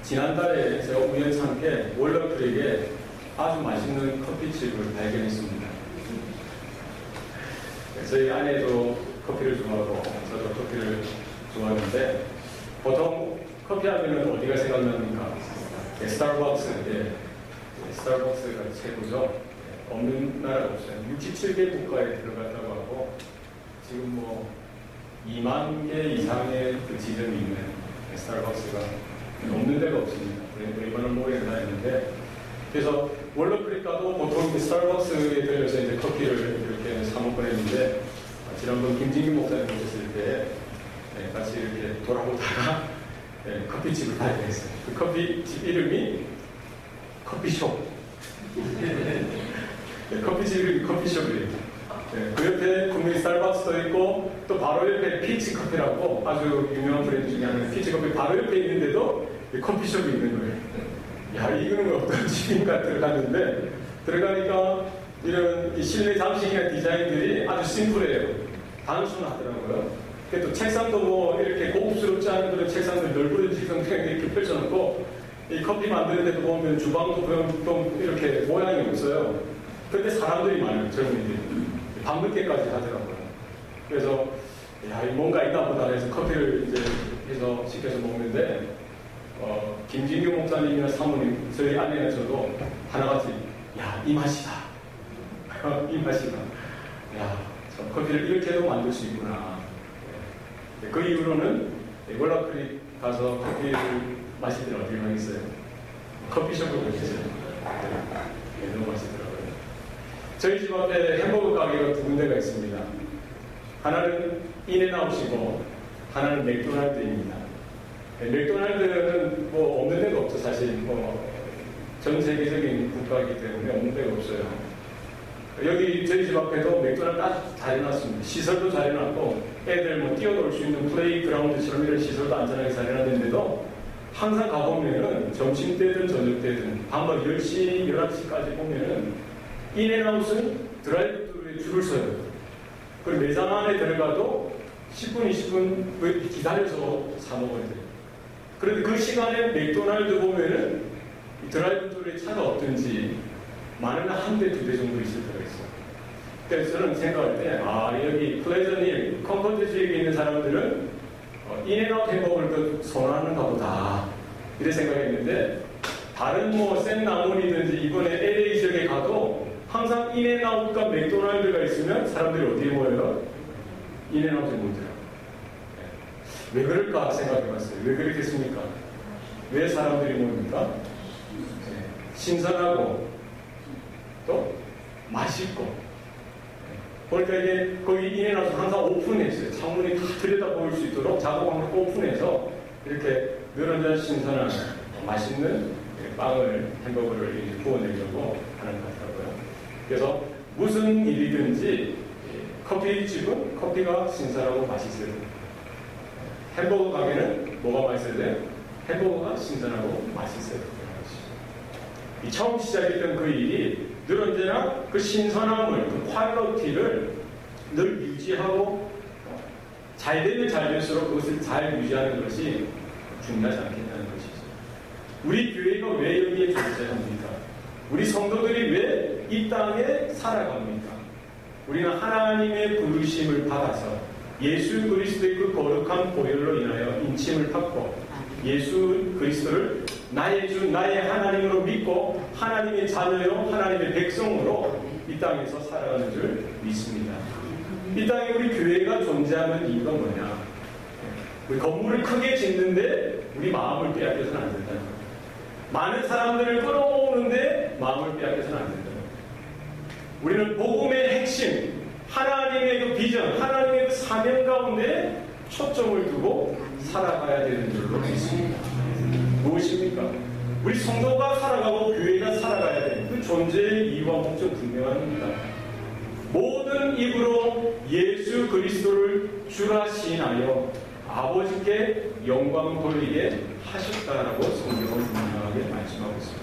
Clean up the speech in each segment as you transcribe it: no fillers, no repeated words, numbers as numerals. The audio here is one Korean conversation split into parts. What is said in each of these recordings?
지난달에 제가 우연찮게 월러크릭에 아주 맛있는 커피집을 발견했습니다. 저희 아내도 커피를 좋아하고 저도 커피를 좋아하는데 보통 커피 하면은 어디가 생각납니까? 스타벅스. 스타벅스가 최고죠. 없는 나라가 없어요. 67개 국가에 들어갔다고 하고 지금 뭐 2만 개 이상의 그 지점이 있는 스타벅스가 없는 데가 없습니다. 이번은 모레를 다녔는데 그래서 월러크릭 가도 보통 스타벅스에 들려서 이제 커피를 이렇게 사 먹곤 했는데 지난번 김진규 목사님 오셨을 때 같이 이렇게 돌아보다가 커피집을 발견했어요. 그 커피집 이름이 커피숍. 커피집 이름이 커피숍이에요. 그 옆에 분명히 스타벅스도 있고 또 바로 옆에 피치 커피라고 아주 유명한 브랜드 중에 하나는 피치 커피 바로 옆에 있는데도 커피숍이 있는 거예요. 야, 이거는 어떤 집인가 들어갔는데 들어가니까 이런 실내 장식이나 디자인들이 아주 심플해요. 단순하더라고요. 또 책상도 뭐 이렇게 고급스럽지 않은 그런 책상들 넓은 책상들에 이렇게 펼쳐놓고 이 커피 만드는 데도 보면 주방도 좀 이렇게 모양이 없어요. 근데 사람들이 많아요. 젊은이들이. 밤늦게까지 하더라고요. 그래서 야, 뭔가 있나 보다 해서 커피를 이제 해서 시켜서 먹는데 김진규 목사님이나 사모님, 저희 아내가 저도 하나같이 야, 이 맛이다. 이 맛이다. 야, 저 커피를 이렇게도 만들 수 있구나. 그 이후로는 월러크릭 가서 커피를 마실 때는 어떻게 하겠어요? 커피숍을 가겠어요. 너무 맛있더라고요. 저희 집 앞에 햄버거 가게가 두 군데가 있습니다. 하나는 인앤아웃이고 하나는 맥도날드입니다. 맥도날드는 뭐 없는 데가 없죠. 사실 전 세계적인 국가이기 때문에 없는 데가 없어요. 여기 저희 집 앞에도 맥도날드 아주 잘 해놨습니다. 시설도 잘 해놨고 애들 뭐 뛰어놀 수 있는 플레이그라운드처럼 이런 시설도 안전하게 잘 해놨는데도 항상 가보면은 점심 때든 저녁 때든 밤 10시, 11시까지 보면은 인앤아웃은 드라이브스루에 줄을 서요. 그리고 매장 안에 들어가도 10분, 20분 기다려서 사 먹어야 돼요. 그런데 그 시간에 맥도날드 보면은 드라이브스루에 차가 없든지 많으면 한 대, 두 대 정도 있을 때가 있어요. 그래서 저는 생각할 때, 여기 플레저닐, 컴포트 지역에 있는 사람들은 인앤아웃 햄버거를 더 선호하는가 보다. 이렇게 생각했는데, 다른 뭐 샌나문이든지 이번에 LA 지역에 가도 항상 인앤아웃과 맥도날드가 있으면 사람들이 어디에 모여요? 인앤아웃에 모이더라고요. 왜 그럴까 생각해봤어요. 왜 그렇겠습니까? 왜 사람들이 모입니까? 신선하고 또 맛있고 그러니까 이게 거기 인앤아웃은 항상 오픈했어요. 창문이 다 들여다볼 수 있도록 작업함을 오픈해서 이렇게 늘어난 신선한 맛있는 빵을 햄버거를 구워내려고 하는 것 같더라고요. 그래서 무슨 일이든지 커피집은 커피가 신선하고 맛있어요. 햄버거 가게는 뭐가 맛있어야 돼요? 햄버거가 신선하고 맛있어요. 이 처음 시작했던 그 일이 늘 언제나 그 신선함을, 그 퀄리티를 늘 유지하고 잘 되면 잘 될수록 그것을 잘 유지하는 것이 중요하지 않겠다는 것이죠. 우리 교회가 왜 여기에 존재합니까? 우리 성도들이 왜 이 땅에 살아갑니까? 우리는 하나님의 부르심을 받아서 예수 그리스도의 그 거룩한 보혈로 인하여 인침을 받고 예수 그리스도를 나의 주, 나의 하나님으로 믿고 하나님의 자녀요, 하나님의 백성으로 이 땅에서 살아가는 줄 믿습니다. 이 땅에 우리 교회가 존재하는 이유가 뭐냐? 우리 건물을 크게 짓는데 우리 마음을 빼앗겨서는 안 된다는 거예요. 많은 사람들을 끌어오는데 마음을 빼앗겨서는 안 된다는 거예요. 우리는 복음의 핵심, 하나님의 그 비전, 하나님의 그 사명 가운데 초점을 두고 살아가야 되는 줄로 믿습니다. 무엇입니까? 우리 성도가 살아가고 교회가 살아가야 되는 그 존재의 이유와 목적 분명합니다. 모든 입으로 예수 그리스도를 주라 시인하여 아버지께 영광 돌리게 하셨다라고 성경은 분명하게 말씀하고 있습니다.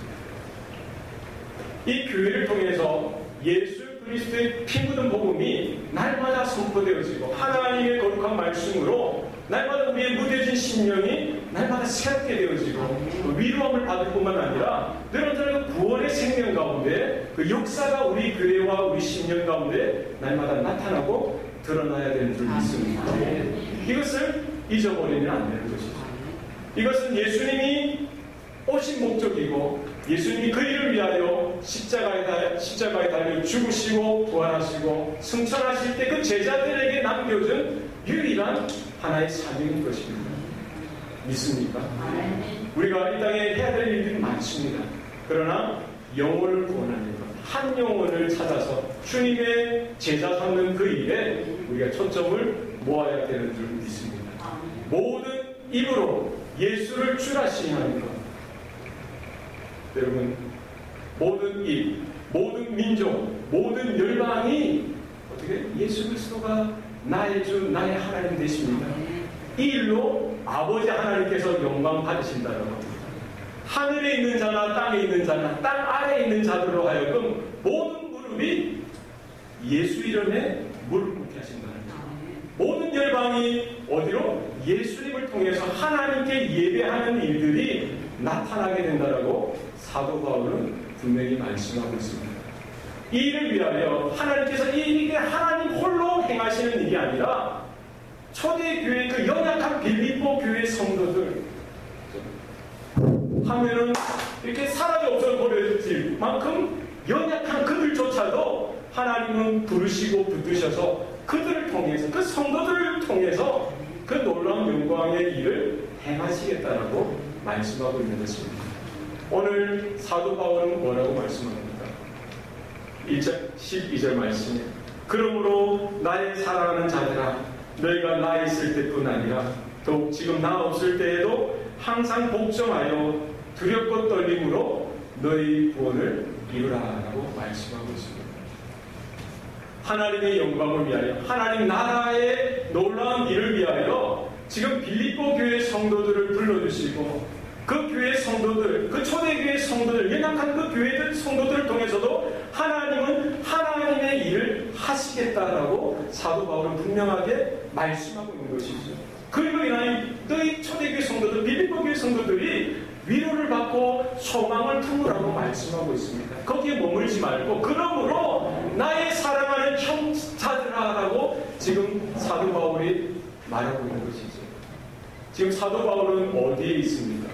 이 교회를 통해서 예수 그리스도의 피 묻은 복음이 날마다 선포되어지고 하나님의 거룩한 말씀으로 날마다 우리의 무뎌진 심령이 날마다 새롭게 되어지고 위로함을 받을 뿐만 아니라 늘 언제나 구원의 생명 가운데 그 역사가 우리 교회와 우리 신령 가운데 날마다 나타나고 드러나야 되는 줄 믿습니다. 이것을 잊어버리면 안 되는 것이죠. 이것은 예수님이 오신 목적이고 예수님이 그 일을 위하여 십자가에 달려 죽으시고 부활하시고 승천하실 때 그 제자들에게 남겨준 유일한 하나의 사명인 것입니다. 믿습니까? 우리가 이 땅에 해야 될 일들이 많습니다. 그러나 영혼을 구원하는 것, 한 영혼을 찾아서 주님의 제자 삼는 그 일에 우리가 초점을 모아야 되는 줄 믿습니다. 모든 입으로 예수를 주라 시인하는 것. 여러분, 모든 입, 모든 민족, 모든 열방이 어떻게 예수 그리스도가 나의 주, 나의 하나님 되십니다. 이 일로 아버지 하나님께서 영광 받으신다는 겁니다. 하늘에 있는 자나 땅에 있는 자나 땅 아래에 있는 자들로 하여금 모든 무릎이 예수 이름에 무릎 꿇게 하신다는 겁니다. 모든 열방이 어디로? 예수님을 통해서 하나님께 예배하는 일들이 나타나게 된다라고 사도 바울은 분명히 말씀하고 있습니다. 이 일을 위하여 하나님께서 이 일이 하나님 홀로 행하시는 일이 아니라 초대교회 그 연약한 빌립보 교회 성도들 하면은 이렇게 사라져 없어버려질 만큼 연약한 그들조차도 하나님은 부르시고 붙드셔서 그들을 통해서 그 성도들을 통해서 그 놀라운 영광의 일을 행하시겠다라고 말씀하고 있는 것입니다. 오늘 사도 바울은 뭐라고 말씀합니까? 12절 말씀에 그러므로 나의 사랑하는 자들아 너희가 나 있을 때뿐 아니라 더욱 지금 나 없을 때에도 항상 복종하여 두렵고 떨림으로 너희 구원을 이루라라고 말씀하고 있습니다. 하나님의 영광을 위하여 하나님 나라의 놀라운 일을 위하여 지금 빌립보 교회 성도들을 불러주시고 그 교회 성도들, 그 초대교회 성도들, 연약한 그 교회들 성도들을 통해서도 하나님은 하나님의 일을 하시겠다라고 사도 바울은 분명하게 말씀하고 있는 것이죠. 그리고 인하여 너희 초대교회 성도들, 빌립보 교회 성도들이 위로를 받고 소망을 품으라고 말씀하고 있습니다. 거기에 머물지 말고 그러므로 나의 사랑하는 형제들아라고 지금 사도 바울이 말하고 있는 것이죠. 지금 사도 바울은 어디에 있습니까?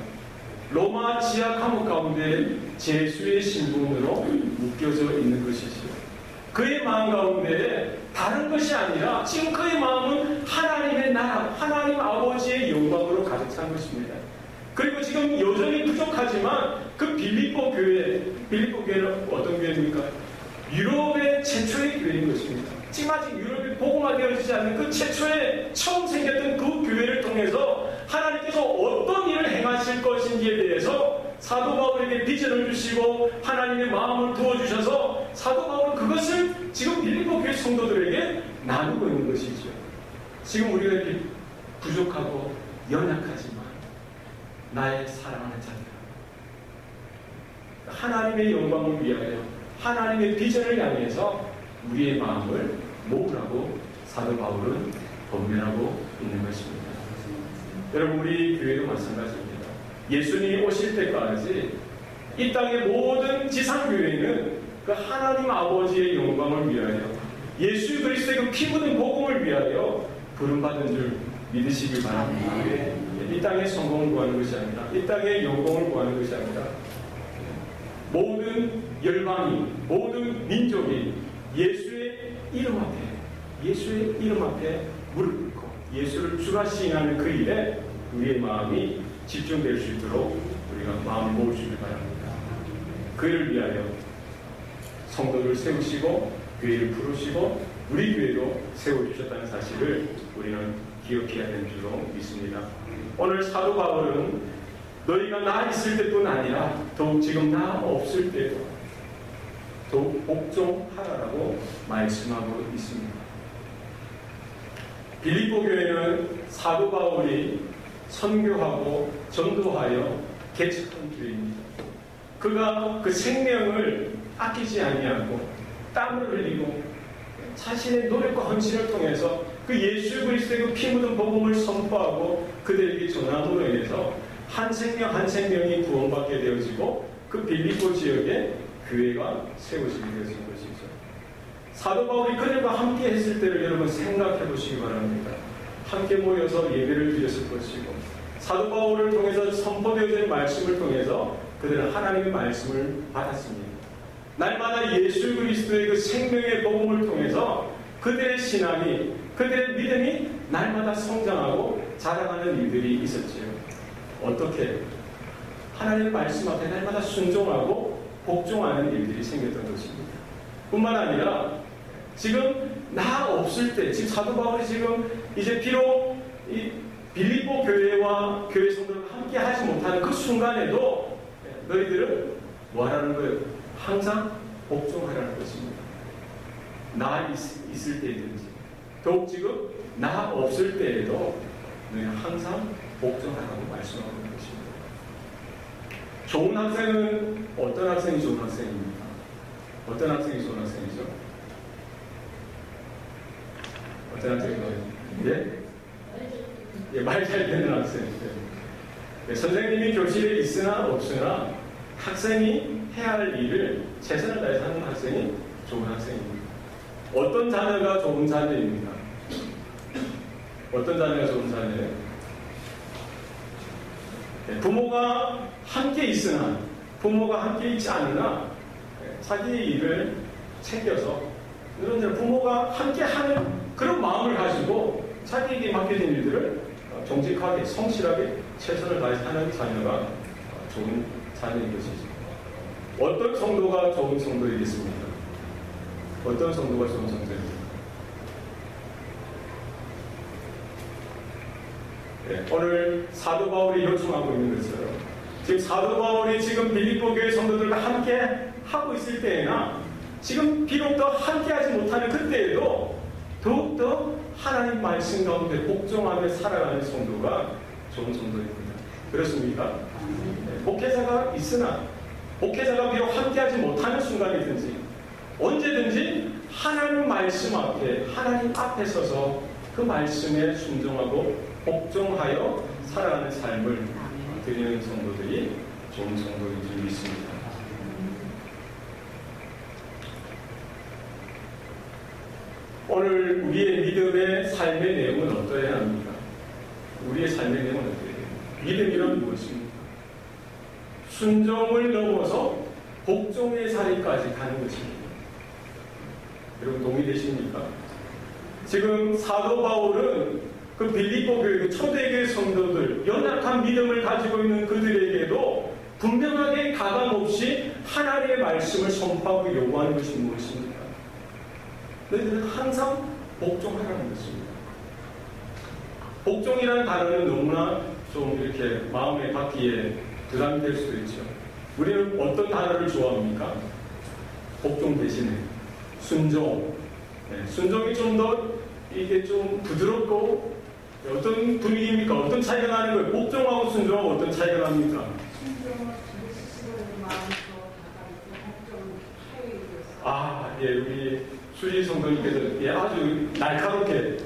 로마 지하 감옥 가운데 제수의 신분으로 묶여져 있는 것이죠. 그의 마음 가운데 다른 것이 아니라 지금 그의 마음은 하나님의 나라, 하나님 아버지의 영광으로 가득 찬 것입니다. 그리고 지금 여전히 부족하지만 그 빌립보 교회는 어떤 교회입니까? 유럽의 최초의 교회인 것입니다. 지금 아직 유럽이 복음화되어지지 않는 그 최초의 처음 생겼던 그 교회를 통해서 하나님께서 어떤 일을 행하실 것인지에 대해서 사도 바울에게 비전을 주시고 하나님의 마음을 부어주셔서 사도 바울은 그것을 지금 빌립보 교회 성도들에게 나누고 있는 것이죠. 지금 우리가 부족하고 연약하지만 나의 사랑하는 자들 하나님의 영광을 위하여 하나님의 비전을 향해서 우리의 마음을 모으라고 사도 바울은 권면하고 있는 것입니다. 여러분 우리 교회도 마찬가지입니다. 예수님이 오실 때까지 이 땅의 모든 지상교회는 그 하나님 아버지의 영광을 위하여 예수 그리스도의 그 피 묻은 복음을 위하여 부름받은 줄 믿으시길 바랍니다. 이 땅의 성공을 구하는 것이 아니라 이 땅의 영광을 구하는 것이 아니라 모든 열방이 모든 민족이 예수의 이름 앞에 무릎 꿇고 예수를 주라 시인하는 그 일에 우리의 마음이 집중될 수 있도록 우리가 마음을 모으시길 바랍니다. 그 일을 위하여 성도를 세우시고 교회를 부르시고 우리 교회도 세워주셨다는 사실을 우리는 기억해야 되는 줄로 믿습니다. 오늘 사도 바울은 너희가 나 있을 때뿐 아니라 더욱 지금 나 없을 때도 더욱 복종하라라고 말씀하고 있습니다. 빌립보 교회는 사도 바울이 선교하고 전도하여 개척한 교회입니다. 그가 그 생명을 아끼지 아니하고 땀을 흘리고 자신의 노력과 헌신을 통해서 그 예수 그리스도의 그 피 묻은 복음을 선포하고 그들에게 전함으로 인해서 한 생명 한 생명이 구원받게 되어지고 그 빌립보 지역에 교회가 세워지게 되어진 것이죠. 사도 바울이 그들과 함께 했을 때를 여러분 생각해 보시기 바랍니다. 함께 모여서 예배를 드렸을 것이고 사도 바울을 통해서 선포되어진 말씀을 통해서 그들은 하나님의 말씀을 받았습니다. 날마다 예수 그리스도의 그 생명의 복음을 통해서 그들의 신앙이, 그들의 믿음이 날마다 성장하고 자라가는 일들이 있었지요. 어떻게? 하나님의 말씀 앞에 날마다 순종하고 복종하는 일들이 생겼던 것입니다. 뿐만 아니라 지금 나 없을 때, 지금 사도 바울이 지금 이제 비록 이 빌립보 교회와 교회 성도들과 함께 하지 못하는 그 순간에도 너희들은 뭐 하라는 거예요? 항상 복종하라는 것입니다. 나 있을 때든지 더욱 지금 나 없을 때에도 너희는 항상 복종하라고 말씀하고 있는 것입니다. 좋은 학생은 어떤 학생이 좋은 학생입니까? 어떤 학생이 좋은 학생이죠? 어떤 학생인가요? 예? 말 잘 듣는 학생. 예, 선생님이 교실에 있으나 없으나 학생이 해야 할 일을 최선을 다해서 하는 학생이 좋은 학생입니다. 어떤 자녀가 좋은 자녀입니까? 어떤 자녀가 좋은 자녀예요? 예, 부모가 함께 있으나 부모가 함께 있지 않으나 자기의 일을 챙겨서 그런 부모가 함께 하는 그런 마음을 가지고 자기에게 맡겨진 일들을 정직하게 성실하게 최선을 다해서 하는 자녀가 좋은 자녀인 것이죠. 어떤 성도가 좋은 성도이겠습니까? 어떤 성도가 좋은 성도입니까? 네, 오늘 사도 바울이 요청하고 있는 것처럼 지금 사도 바울이 지금 빌립보 교회 성도들과 함께 하고 있을 때에나 지금 비록 더 함께하지 못하는 그때에도 더욱더 하나님 말씀 가운데 복종하며 살아가는 성도가 좋은 성도입니다. 그렇습니까? 네, 목회자가 있으나 목회자가 비록 함께하지 못하는 순간이든지 언제든지 하나님 말씀 앞에 하나님 앞에 서서 그 말씀에 순종하고 복종하여 살아가는 삶을 드리는 성도들이 좋은 성도인 줄 믿습니다. 오늘 우리의 믿음의 삶의 내용은 어떠해야 합니까? 우리의 삶의 내용은 어떠해야 합니까? 믿음이란 무엇입니까? 순종을 넘어서 복종의 자리까지 가는 것입니다. 여러분 동의되십니까? 지금 사도 바울은 그 빌립보 교회, 그 초대교회 성도들, 연약한 믿음을 가지고 있는 그들에게도 분명하게 가감없이 하나님의 말씀을 선포하고 요구하는 것이 무엇입니까? 너희들은 항상 복종하라는 것입니다. 복종이라는 단어는 너무나 좀 이렇게 마음에 받기에 부담이 될 수도 있죠. 우리는 어떤 단어를 좋아합니까? 복종 대신에 순종. 네, 순종이 좀 더 이게 좀 부드럽고 어떤 분위기입니까? 어떤 차이가 나는 거예요? 복종하고 순종하고 어떤 차이가 납니까? 순종은 스스로의 마음으로 다가가고 복종은 차이가 있어요. 아, 예, 우리 수지 성도님께서 예, 아주 날카롭게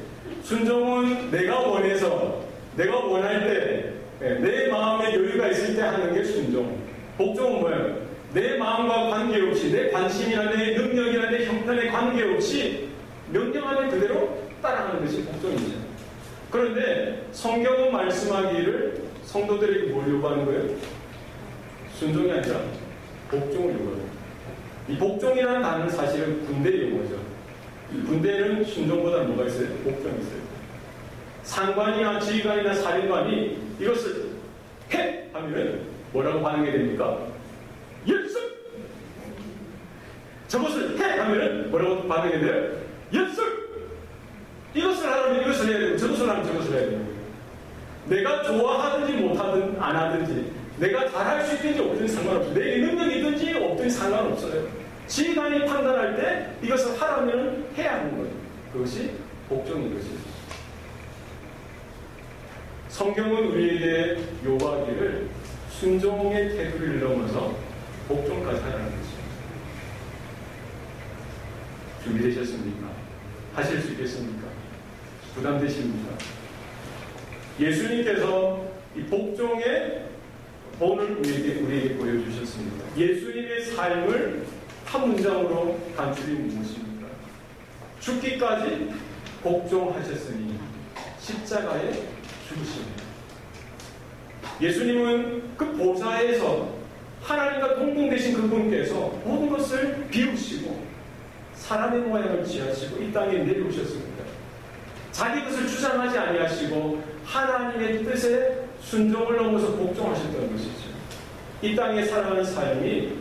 순종은 내가 원해서 내가 원할 때 내 마음에 여유가 있을 때 하는 게 순종. 복종은 뭐예요? 내 마음과 관계없이 내 관심이나 내 능력이나 내 형편에 관계없이 명령하는 그대로 따라가는 것이 복종이죠. 그런데 성경은 말씀하기를 성도들에게 뭘 요구하는 거예요? 순종이 아니라 복종을 요구합니다. 이 복종이라는 단어는 사실은 군대 용어죠. 군대에는 순종보다 뭐가 있어요? 복종이 있어요. 상관이나 지휘관이나 사령관이 이것을 해! 하면 뭐라고 반응이 됩니까? 연습! 저것을 해! 하면 뭐라고 반응이 돼요? 연습! 이것을 하려면 이것을 해야 되고 저것을 하면 저것을 해야 되는 거예요. 내가 좋아하든지 못하든 안 하든지 내가 잘할 수 있든지 없든지 상관없어요. 내 능력이 있든지 없든지 상관없어요. 지휘관이 판단할 때 이것을 하라면 해야 하는 거예요. 그것이 복종인 것이죠. 성경은 우리에게 요구하기를 순종의 테두리를 넘어서 복종까지 하라는 것입니다. 준비되셨습니까? 하실 수 있겠습니까? 부담되십니까? 예수님께서 이 복종의 본을 우리에게 보여주셨습니다. 예수님의 삶을 한 문장으로 간추린 무엇입니까? 죽기까지 복종하셨으니 십자가에 죽으십니다. 예수님은 그 보좌에서 하나님과 동등되신 그분께서 모든 것을 비우시고 사람의 모양을 취하시고 이 땅에 내려오셨습니다. 자기 것을 주장하지 아니하시고 하나님의 뜻에 순종을 넘어서 복종하셨던 것이죠. 이 땅에 살아가는 삶이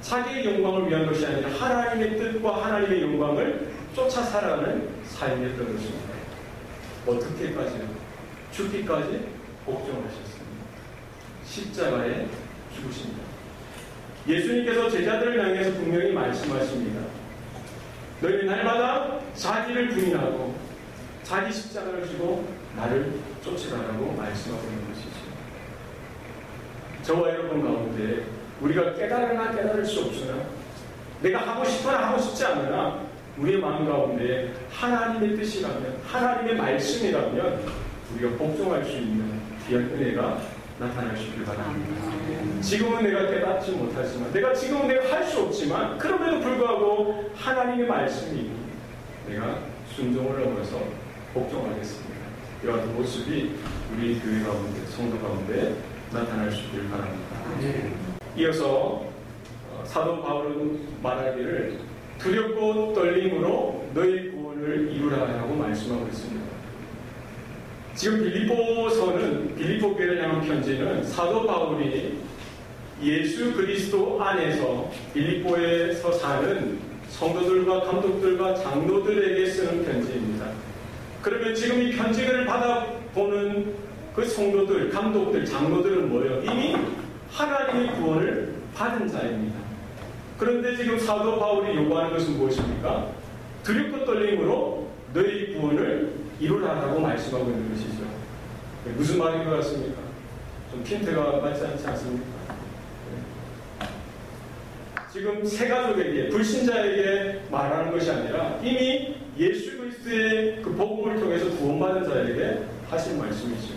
자기의 영광을 위한 것이 아니라 하나님의 뜻과 하나님의 영광을 쫓아 살아가는 삶이었던 것입니다. 어떻게까지요? 죽기까지 복종하셨습니다. 십자가에 죽으십니다. 예수님께서 제자들을 향해서 분명히 말씀하십니다. 너희는 날마다 자기를 부인하고 자기 십자가를 지고 나를 쫓으라라고 말씀하고 있는 것이죠. 저와 여러분 가운데 우리가 깨달으나 깨달을 수 없으나 내가 하고 싶거나 하고 싶지 않으나 우리의 마음 가운데 하나님의 뜻이라면 하나님의 말씀이라면 우리가 복종할 수 있는 귀한 은혜가 나타날 수 있길 바랍니다. 지금은 내가 깨닫지 못하지만 지금은 내가 할 수 없지만 그럼에도 불구하고 하나님의 말씀이 내가 순종을 넘어서 복종하겠습니다. 이러한 모습이 우리 교회 가운데 성도 가운데 나타날 수 있길 바랍니다. 이어서 사도 바울은 말하기를 두렵고 떨림으로 너희 구원을 이루라라고 말씀하고 있습니다. 지금 빌립보 교회를 향한 편지는 사도 바울이 예수 그리스도 안에서 빌립보에서 사는 성도들과 감독들과 장로들에게 쓰는 편지입니다. 그러면 지금 이 편지를 받아보는 그 성도들, 감독들, 장로들은 뭐예요? 이미 하나님의 구원을 받은 자입니다. 그런데 지금 사도 바울이 요구하는 것은 무엇입니까? 두렵고 떨림으로 너희 구원을 이루라라고 말씀하고 있는 것이죠. 무슨 말인 것 같습니까? 좀 핀트가 맞지 않지 않습니까? 지금 새 가족에게, 불신자에게 말하는 것이 아니라 이미 예수 그리스도의 그 복음을 통해서 구원받은 자에게 하신 말씀이죠.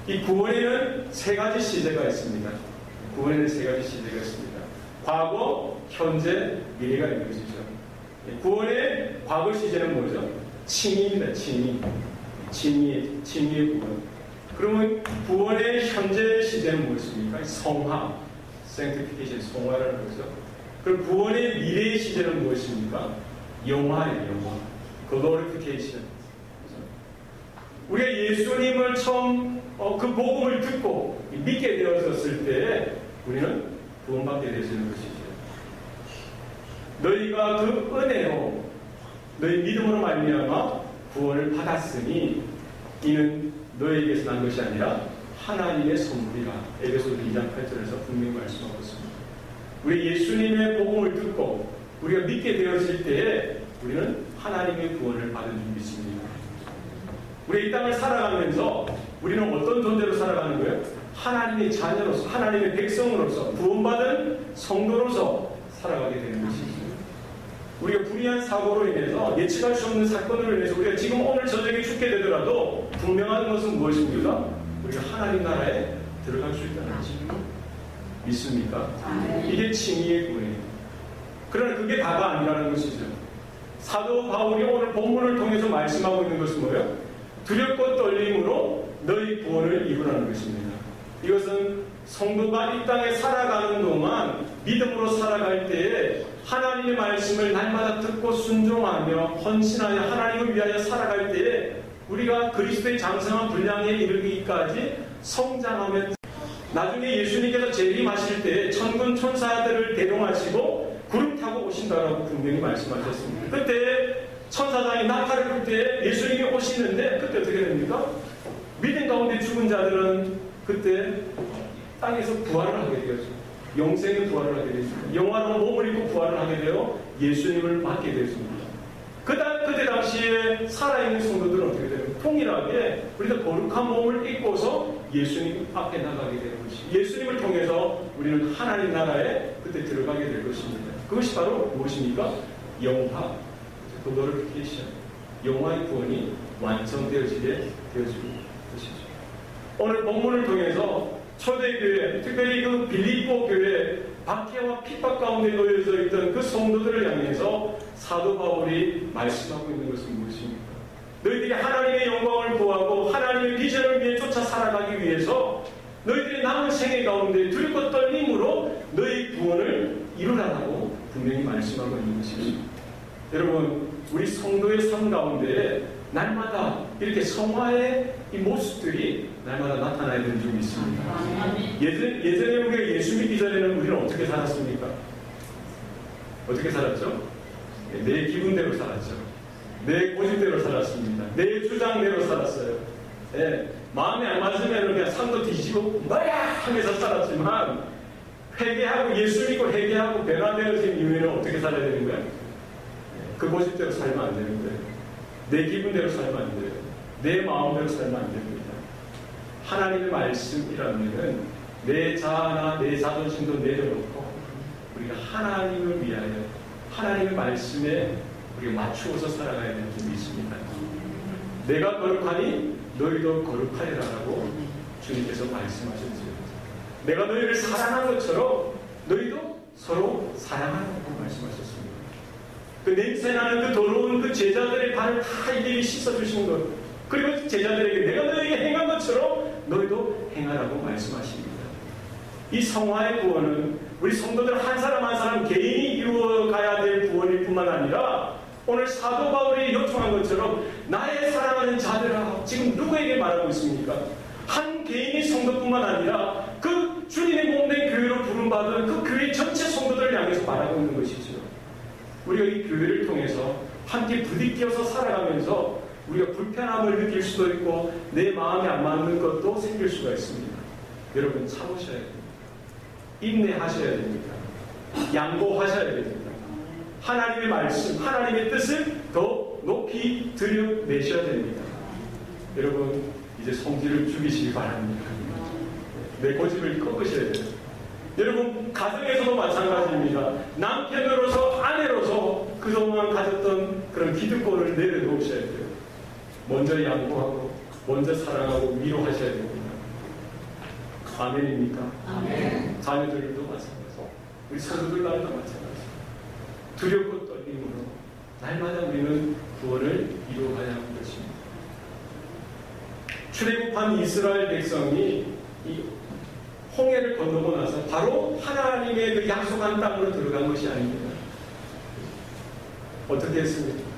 이 구원에는 세 가지 시대가 있습니다. 구원에는 세 가지 시대가 있습니다. 과거, 현재, 미래가 있는 것이죠. 구원의 과거 시제는 뭐죠? 칭의입니다. 칭의의 구원. 그러면 구원의 현재 시대는 무엇입니까? 성화, sanctification, 성화라는 거죠. 그럼 구원의 미래의 시제는 무엇입니까? 영화예요, 영화. glorification. 우리가 예수님을 처음 그 복음을 듣고 믿게 되었을 때 우리는 구원받게 되시는 것이죠. 너희가 그 은혜로 너희 믿음으로 말미암아 구원을 받았으니 이는 너희에게서 난 것이 아니라 하나님의 선물이라. 에베소서 2장 8절에서 분명히 말씀하고 있습니다. 우리 예수님의 복음을 듣고 우리가 믿게 되었을 때에 우리는 하나님의 구원을 받은 줄 믿습니다. 우리 이 땅을 살아가면서 우리는 어떤 존재로 살아가는 거예요? 하나님의 자녀로서, 하나님의 백성으로서, 구원받은 성도로서 살아가게 되는 것이죠. 우리가 불의한 사고로 인해서 예측할 수 없는 사건으로 인해서 우리가 지금 오늘 저녁에 죽게 되더라도 분명한 것은 무엇입니까? 우리가 하나님 나라에 들어갈 수 있다는 것입니다. 믿습니까? 이게 칭의의 구원이에요. 그러나 그게 다가 아니라는 것이죠. 사도 바울이 오늘 본문을 통해서 말씀하고 있는 것은 뭐예요? 두렵고 떨림으로 너희 구원을 이루라는 것입니다. 이것은 성도가 이 땅에 살아가는 동안 믿음으로 살아갈 때에 하나님의 말씀을 날마다 듣고 순종하며 헌신하여 하나님을 위하여 살아갈 때에 우리가 그리스도의 장성한 분량에 이르기까지 성장하며 나중에 예수님께서 재림하실 때 천군 천사들을 대동하시고 구름 타고 오신다라고 분명히 말씀하셨습니다. 그때 천사장이 나팔을 불 때 예수님이 오시는데 그때 어떻게 됩니까? 믿음 가운데 죽은 자들은 그때 땅에서 부활을 하게 되었죠. 영생의 부활을 하게 되었습니다. 영화로운 몸을 입고 부활을 하게 되어 예수님을 맞게 되었습니다. 그때 당시에 살아있는 성도들은 어떻게 되는 통일하게 우리가 거룩한 몸을 입고서 예수님 앞에 나가게 되는 것이 예수님을 통해서 우리는 하나님 나라에 그때 들어가게 될 것입니다. 그것이 바로 무엇입니까? 영화, glorification. 영화의 구원이 완성되어지게 되어지고 것이죠. 오늘 본문을 통해서 초대교회, 특별히 그 빌립보 교회 박해와 핍박 가운데 놓여져 있던 그 성도들을 향해서 사도 바울이 말씀하고 있는 것은 무엇입니까? 너희들이 하나님의 영광을 구하고 하나님의 비전을 위해 쫓아 살아가기 위해서 너희들의 남은 생애 가운데 두렵고 떨림으로 너희 구원을 이루라고 분명히 말씀하고 있는 것입니다. 여러분, 우리 성도의 삶 가운데 날마다 이렇게 성화의 이 모습들이 날마다 나타나야 되는 점이 있습니다. 예전에 우리가 예수 믿기 전에는 우리는 어떻게 살았습니까? 어떻게 살았죠? 내 기분대로 살았죠. 내 고집대로 살았습니다. 내 주장대로 살았어요. 예, 마음에 안 맞으면 그냥 상도 뒤지고 뭐야 하면서 살았지만 회개하고 예수 믿고 회개하고 변화되어진 이후에는 어떻게 살아야 되는 거야? 그 고집대로 살면 안 되는 거예요. 내 기분대로 살면 안 돼요. 내 마음대로 살면 안 됩니다. 하나님의 말씀이라면 내 자아나 내 자존심도 내려놓고 우리가 하나님을 위하여 하나님의 말씀에 우리가 맞추어서 살아가야 되는 점이 있습니다. 내가 거룩하니 너희도 거룩하리라라고 주님께서 말씀하셨죠. 내가 너희를 사랑한 것처럼 너희도 서로 사랑하라고 말씀하셨습니다. 그 냄새나는 그 더러운 그 제자들의 발을 다 일일이 씻어주신 것, 그리고 제자들에게 내가 너희에게 행한 것처럼 너희도 행하라고 말씀하십니다. 이 성화의 구원은 우리 성도들 한 사람 한 사람 개인이 이루어가야 될 구원일 뿐만 아니라 오늘 사도 바울이 요청한 것처럼 나의 사랑하는 자들아, 지금 누구에게 말하고 있습니까? 한 개인의 성도뿐만 아니라 그 주님의 몸된 교회로 부름받은 그 교회 전체 성도들을 향해서 말하고 있는 것이죠. 우리가 이 교회를 통해서 함께 부딪혀서 살아가면서 우리가 불편함을 느낄 수도 있고 내 마음에 안 맞는 것도 생길 수가 있습니다. 여러분 참으셔야 됩니다. 인내하셔야 됩니다. 양보하셔야 됩니다. 하나님의 말씀, 하나님의 뜻을 더 높이 들여내셔야 됩니다. 여러분 이제 성질을 죽이시기 바랍니다. 내 고집을 꺾으셔야 돼요. 여러분 가정에서도 마찬가지입니다. 남편으로서 아내로서 그동안 가졌던 그런 기득권을 내려놓으셔야 돼요. 먼저 양보하고 먼저 사랑하고 위로하셔야 됩니다. 아멘입니까? 아멘. 자녀들도 마찬가지고 우리 성도들 나라도 마찬가지고 두렵고 떨림으로 날마다 우리는 구원을 이루어가야 하는 것입니다. 출애굽한 이스라엘 백성이 이 홍해를 건너고 나서 바로 하나님의 그 약속한 땅으로 들어간 것이 아닙니다. 어떻게 했습니까?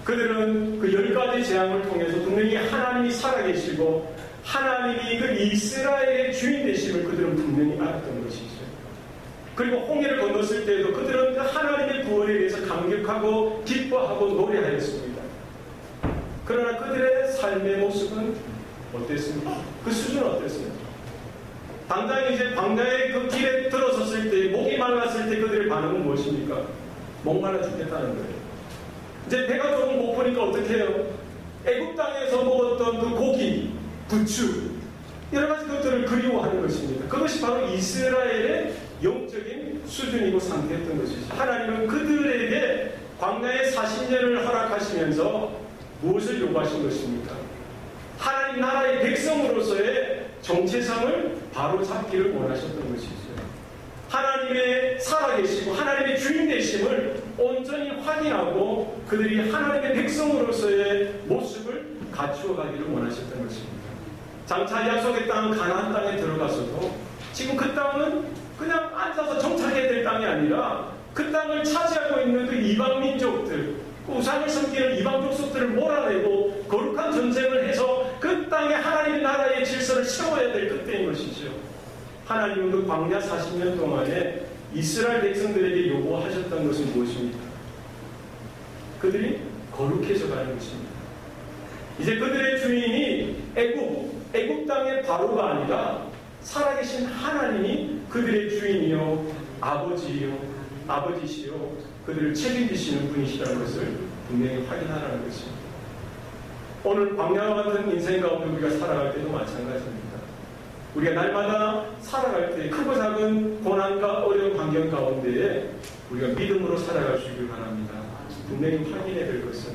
그들은 그 10가지 재앙을 통해서 분명히 하나님이 살아계시고 하나님이 그 이스라엘의 주인 되심을 그들은 분명히 알았던 것이죠. 그리고 홍해를 건넜을 때에도 그들은 그 하나님의 구원에 대해서 감격하고 기뻐하고 노래하였습니다. 그러나 그들의 삶의 모습은 어땠습니까? 그 수준은 어땠습니까? 당장 이제 광야의 그 길에 들어섰을 때, 목이 말랐을 때 그들의 반응은 무엇입니까? 목말라 죽겠다는 거예요. 이제 배가 조금 고프니까 어떻게 해요? 애굽 땅에서 먹었던 그 고기, 부추, 여러 가지 것들을 그리워하는 것입니다. 그것이 바로 이스라엘의 영적인 수준이고 상태였던 것이죠. 하나님은 그들에게 광야의 40년을 허락하시면서 무엇을 요구하신 것입니까? 하나님 나라의 백성으로서의 정체성을 바로잡기를 원하셨던 것이죠. 하나님의 살아계시고 하나님의 주인 되심을 온전히 확인하고 그들이 하나님의 백성으로서의 모습을 갖추어 가기를 원하셨던 것입니다. 장차 약속의 땅 가나안 땅에 들어가서도 지금 그 땅은 그냥 앉아서 정착해야 될 땅이 아니라 그 땅을 차지하고 있는 그 이방 민족들, 그 우상을 섬기는 이방 족속들을 몰아내고 거룩한 전쟁을 해서 그 땅에 하나님의 나라의 질서를 세워야 될 그때인 것이죠. 하나님은 그 광야 40년 동안에 이스라엘 백성들에게 요구하셨던 것은 무엇입니까? 그들이 거룩해져 가는 것입니다. 이제 그들의 주인이 애굽 땅의 바로가 아니라 살아계신 하나님이 그들의 주인이요 아버지시요 그들을 책임지시는 분이시라는 것을 분명히 확인하라는 것입니다. 오늘 광야와 같은 인생 가운데 우리가 살아갈 때도 마찬가지입니다. 우리가 날마다 살아갈 때 크고 작은 고난과 어려운 환경 가운데에 우리가 믿음으로 살아갈 수 있길 바랍니다. 분명히 확인해야 될 것은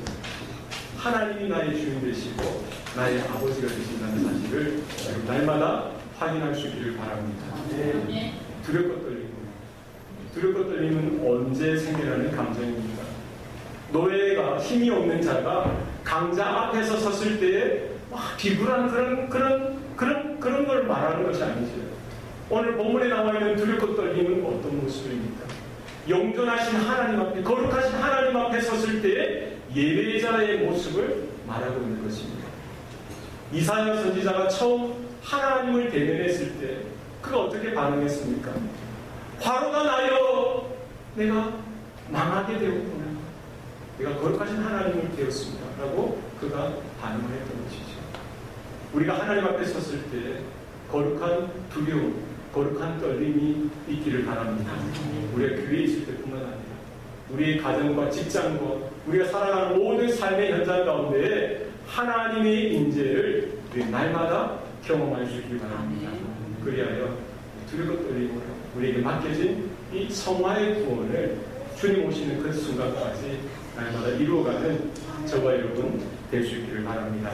하나님이 나의 주인 되시고 나의 아버지가 되신다는 사실을 날마다 확인할 수 있기를 바랍니다. 두렵고 떨림은 언제 생겨나는 감정입니까? 노예가 힘이 없는 자가 강자 앞에서 섰을 때에 막 비굴한 그런 걸 말하는 것이 아니죠. 오늘 본문에 나와 있는 두렵고 떨림은 어떤 모습입니까? 영존하신 하나님 앞에, 거룩하신 하나님 앞에 섰을 때에 예배자의 모습을 말하고 있는 것입니다. 이사야 선지자가 처음 하나님을 대면했을 때 그가 어떻게 반응했습니까? 화로가 나여 내가 망하게 되었구나. 내가 거룩하신 하나님을 되었습니다. 라고 그가 반응을 했던 것이죠. 우리가 하나님 앞에 섰을 때 거룩한 두려움, 거룩한 떨림이 있기를 바랍니다. 우리가 교회에 있을 때뿐만 아니라 우리의 가정과 직장과 우리가 살아가는 모든 삶의 현장 가운데 하나님의 임재를 날마다 경험할 수 있기를 바랍니다. 그리하여 두렵고 떨림으로 우리에게 맡겨진 이 성화의 구원을 주님 오시는 그 순간까지 날마다 이루어가는 저와 여러분 될 수 있기를 바랍니다.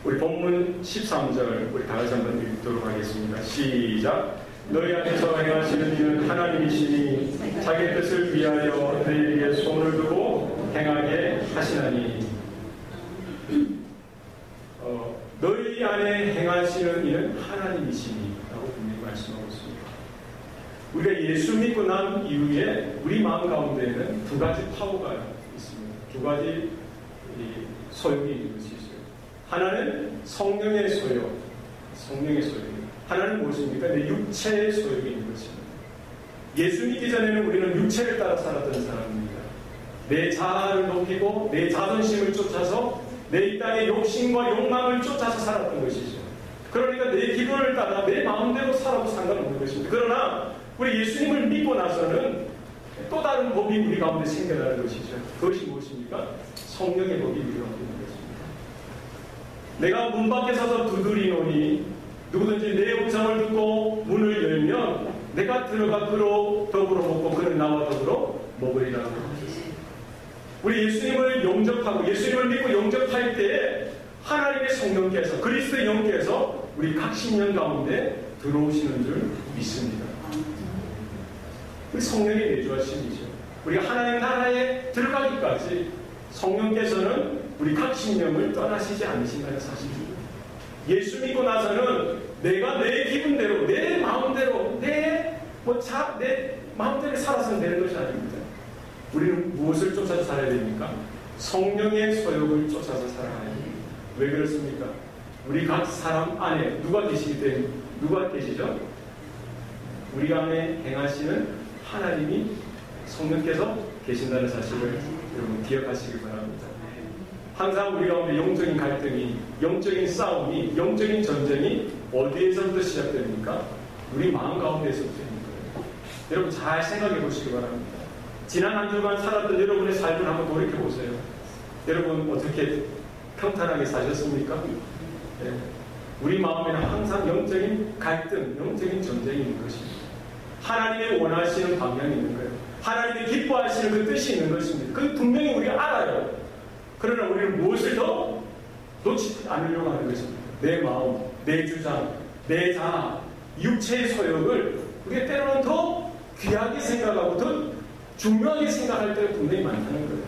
우리 본문 13절 우리 다 같이 한번 읽도록 하겠습니다. 시작. 너희 안에서 행하시는 이는 하나님이시니 자기 뜻을 위하여 너희에게 손을 두고 행하게 하시나니. 너희 안에 행하시는 이는 하나님이시니 라고 분명히 말씀하고 있습니다. 우리가 예수 믿고 난 이후에 우리 마음 가운데에는 두 가지 파워가 있습니다. 두 가지 소용이 있는 것이 있어요. 하나는 성령의 소용, 하나는 무엇입니까? 내 육체의 소용이 있는 것입니다. 예수 믿기 전에는 우리는 육체를 따라 살았던 사람입니다. 내 자아를 높이고 내 자존심을 쫓아서 내 땅의 욕심과 욕망을 쫓아서 살았던 것이죠. 그러니까 내 기분을 따라 내 마음대로 살아도 상관없는 것입니다. 그러나 우리 예수님을 믿고 나서는 또 다른 법이 우리 가운데 생겨나는 것이죠. 그것이 무엇입니까? 성령의 법이 우리 가운데 있는 것입니다. 내가 문 밖에 서서 두드리노니 누구든지 내 음성을 듣고 문을 열면 내가 들어가 그로 더불어 먹고 그는 나와 더불어 먹으리라고 하셨습니다. 우리 예수님을 영접하고 예수님을 믿고 영접할 때에 하나님의 성령께서 그리스도의 영께서 우리 각신령 가운데 들어오시는 줄 믿습니다. 그 성령의 내주하심이죠. 우리가 하나님 나라에 들어가기까지 성령께서는 우리 각신령을 떠나시지 않으신다는 사실입니다. 예수 믿고 나서는 내가 내 기분대로 내 마음대로 내 마음대로 살아서는 되는 것이 아닙니다. 우리는 무엇을 쫓아서 살아야 됩니까? 성령의 소욕을 쫓아서 살아야 됩니다. 왜 그렇습니까? 우리 각 사람 안에 누가 계시죠? 우리 안에 행하시는 하나님이 성령께서 계신다는 사실을 여러분 기억하시기 바랍니다. 항상 우리 가운데 영적인 갈등이, 영적인 싸움이, 영적인 전쟁이 어디에서부터 시작됩니까? 우리 마음 가운데에서부터 있는 거예요. 여러분 잘 생각해 보시기 바랍니다. 지난 한 주간 살았던 여러분의 삶을 한번 돌이켜보세요. 여러분 어떻게 평탄하게 사셨습니까? 네. 우리 마음에는 항상 영적인 갈등, 영적인 전쟁이 있는 것입니다. 하나님의 원하시는 방향이 있는 거예요. 하나님의 기뻐하시는 그 뜻이 있는 것입니다. 그 분명히 우리가 알아요. 그러나 우리는 무엇을 더 놓치지 않으려고 하는 것입니다. 내 마음, 내 주장, 내 자아, 육체의 소욕을 우리가 때로는 더 귀하게 생각하고 더 중요하게 생각할 때가 분명히 많다는 거예요.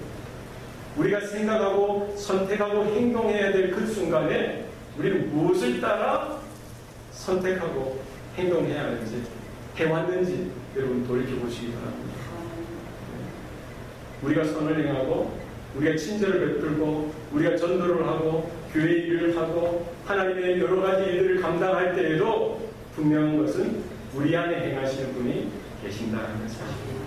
우리가 생각하고 선택하고 행동해야 될 그 순간에 우리는 무엇을 따라 선택하고 행동해야 하는지 해왔는지 여러분 돌이켜보시기 바랍니다. 우리가 선을 행하고 우리가 친절을 베풀고 우리가 전도를 하고 교회 일을 하고 하나님의 여러 가지 일들을 감당할 때에도 분명한 것은 우리 안에 행하시는 분이 계신다는 사실입니다.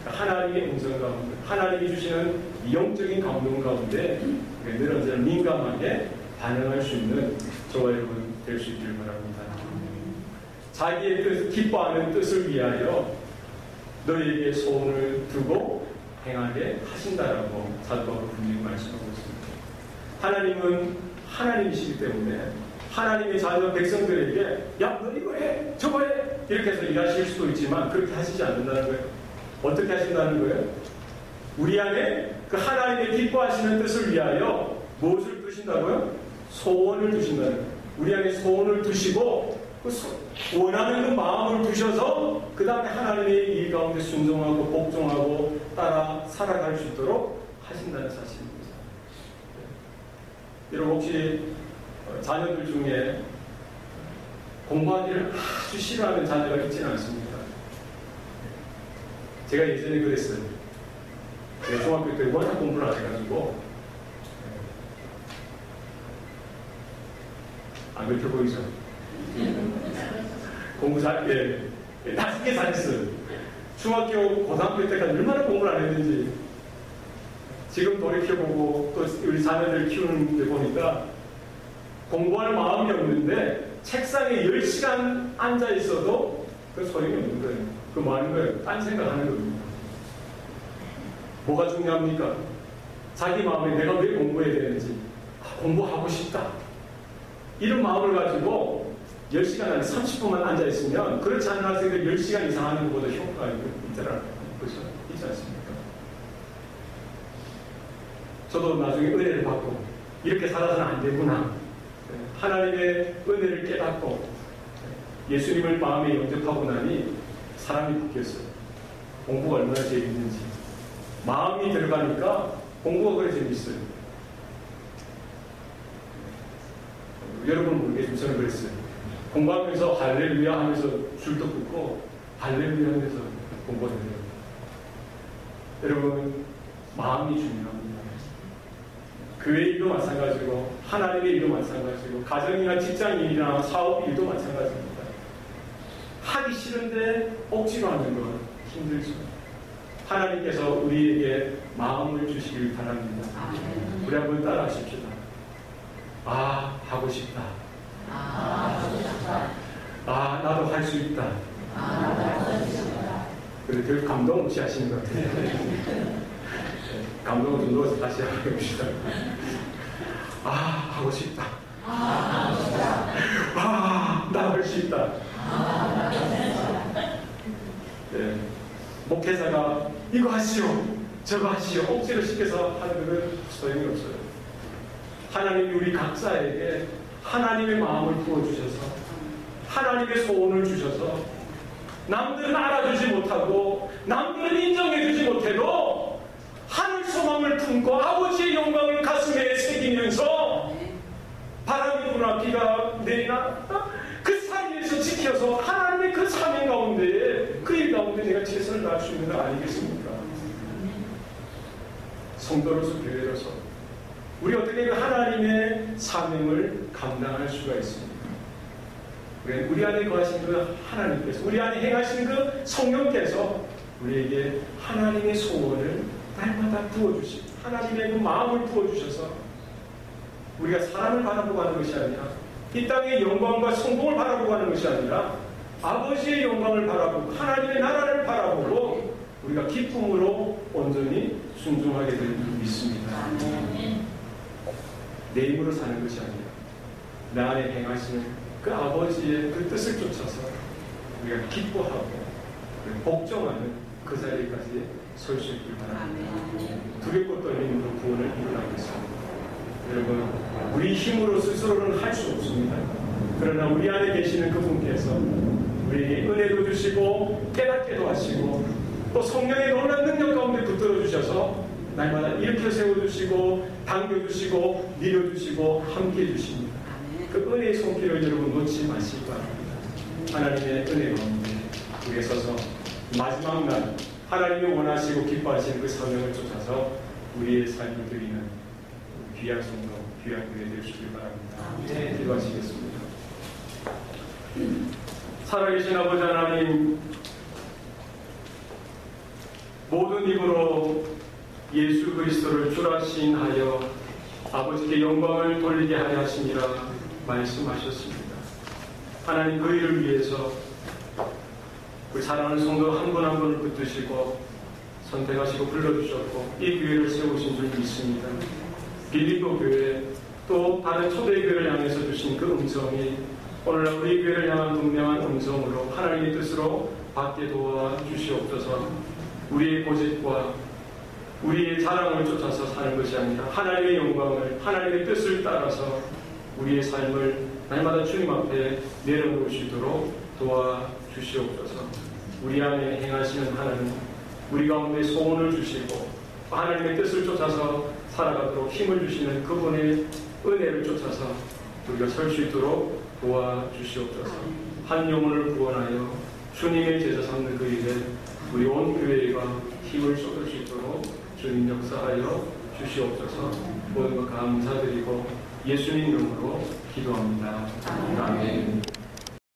하나님의 음성 가운데 하나님이 주시는 영적인 감동 가운데 늘 언제나 민감하게 반응할 수 있는 저와 여러분 될 수 있기를 바랍니다. 자기의 뜻, 기뻐하는 뜻을 위하여 너희에게 소원을 두고 행하게 하신다라고 사도 바울은 분명히 말씀하고 있습니다. 하나님은 하나님이시기 때문에 하나님의 자녀 백성들에게 야, 너 이거 해, 저거 해 이렇게 해서 일하실 수도 있지만 그렇게 하시지 않는다는 거예요. 어떻게 하신다는 거예요? 우리 안에 그 하나님의 기뻐하시는 뜻을 위하여 무엇을 두신다고요? 소원을 두신다는 거예요. 우리 안에 소원을 두시고 원하는 그 마음을 두셔서 그 다음에 하나님의 일 가운데 순종하고 복종하고 따라 살아갈 수 있도록 하신다는 사실입니다. 여러분 혹시 자녀들 중에 공부하기를 아주 싫어하는 자녀가 있지는 않습니까? 제가 예전에 그랬어요. 제가 중학교 때 워낙 공부를 안 해가지고 안 그렇게 보이죠? 공부 나중에 잘했어요. 중학교, 고등학교 때까지 얼마나 공부를 안 했는지 지금 돌이켜보고 또 우리 자녀들 키우는 데 보니까 공부할 마음이 없는데 책상에 10시간 앉아 있어도 그 소용이 없는 거예요. 그 뭐 하는 거예요? 딴 생각하는 겁니다. 뭐가 중요합니까? 자기 마음에 내가 왜 공부해야 되는지, 공부하고 싶다. 이런 마음을 가지고 10시간 안에 30분만 앉아 있으면 그렇지 않은 학생들 10시간 이상 하는 것보다 효과가 있더라고요. 그렇죠? 있지 않습니까? 저도 나중에 은혜를 받고 이렇게 살아서는 안 되구나. 하나님의 은혜를 깨닫고 예수님을 마음에 영접하고 나니 사람이 바뀌었어요. 공부가 얼마나 재밌는지. 마음이 들어가니까 공부가 그래 재밌어요. 여러분 모르겠지만 저는 그랬어요. 공부하면서 할렐루야 하면서 줄도 긋고 할렐루야 하면서 공부를 해요. 여러분 마음이 중요합니다. 교회 일도 마찬가지고 하나님의 일도 마찬가지고 가정이나 직장 일이나 사업 일도 마찬가지입니다. 하기 싫은데 억지로 하는 건 힘들죠. 하나님께서 우리에게 마음을 주시길 바랍니다. 우리 한번 따라 하십시다. 하고 싶다. 나도 할 수 있다. 근데 별 감동 없이 하시는 것 같아요. 감동을 좀 넣어서 다시 한번 해봅시다. 하고 싶다. 나 할 수 있다. 네. 목회자가 이거 하시오, 저거 하시오, 억지로 시켜서 하는 것은 소용이 없어요. 하나님이 우리 각자에게 하나님의 마음을 부어주셔서 하나님의 소원을 주셔서 남들은 알아주지 못하고 남들은 인정해주지 못해도 하늘 소망을 품고 아버지의 영광을 가슴에 새기면서 바람이 부나 비가 내리나 그 사이에서 지켜서 하나님의 그 사명 가운데에 그 일 가운데 내가 최선을 다할 수 있는 거 아니겠습니까? 성도로서 교회로서 우리 어떻게 그 하나님의 사명을 감당할 수가 있습니까? 우리 안에 거하신 그 하나님께서 우리 안에 행하신 그 성령께서 우리에게 하나님의 소원을 날마다 부어주시고 하나님의 그 마음을 부어주셔서 우리가 사람을 바라보고 하는 것이 아니라 이 땅의 영광과 성공을 바라보고 하는 것이 아니라 아버지의 영광을 바라보고 하나님의 나라를 바라보고 우리가 기쁨으로 온전히 순종하게 될 줄 믿습니다. 내 힘으로 사는 것이 아니라 나 안에 행하시는 그 아버지의 그 뜻을 쫓아서 우리가 기뻐하고 복종하는 그 자리까지 설 수 있길 바랍니다. 두렵고 떨림으로 구원을 이루나겠습니다. 여러분, 우리 힘으로 스스로는 할 수 없습니다. 그러나 우리 안에 계시는 그분께서 우리에게 은혜도 주시고 깨닫게도 하시고 또 성령의 놀라운 능력 가운데 붙들어 주셔서 날마다 일으켜 세워주시고 당겨주시고 밀어주시고 함께해 주십니다. 그 은혜의 손길을 여러분 놓지 마시기 바랍니다. 하나님의 은혜 가운데 우리에 서서 마지막 날 하나님이 원하시고 기뻐하시는 그 사명을 쫓아서 우리의 삶을 드리는 귀한 성도, 귀한 교회 되시길 바랍니다. 기도하시겠습니다. 살아계신 아버지 하나님, 모든 입으로 예수 그리스도를 주라 시인하여 아버지께 영광을 돌리게 하려 하심이라 말씀하셨습니다. 하나님 그 일을 위해서 우리 사랑하는 성도 한 분 한 분을 붙드시고 선택하시고 불러주셨고 이 교회를 세우신 줄 믿습니다. 빌립보 교회 또 다른 초대교회를 향해서 주신 그 음성이 오늘날 우리 교회를 향한 분명한 음성으로 하나님의 뜻으로 받게 도와 주시옵소서. 우리의 고집과 우리의 자랑을 쫓아서 사는 것이 아니라 하나님의 영광을, 하나님의 뜻을 따라서 우리의 삶을 날마다 주님 앞에 내려놓으시도록 도와주시옵소서. 우리 안에 행하시는 하나님, 우리 가운데 소원을 주시고 하나님의 뜻을 쫓아서 살아가도록 힘을 주시는 그분의 은혜를 쫓아서 우리가 설 수 있도록 도와주시옵소서. 한 영혼을 구원하여 주님의 제자 삼는 그 일에 우리 온 교회가 힘을 쏟을 수 있도록 주님 역사하여 주시옵소서. 모든 것 감사드리고 예수님 이름으로 기도합니다. 아멘.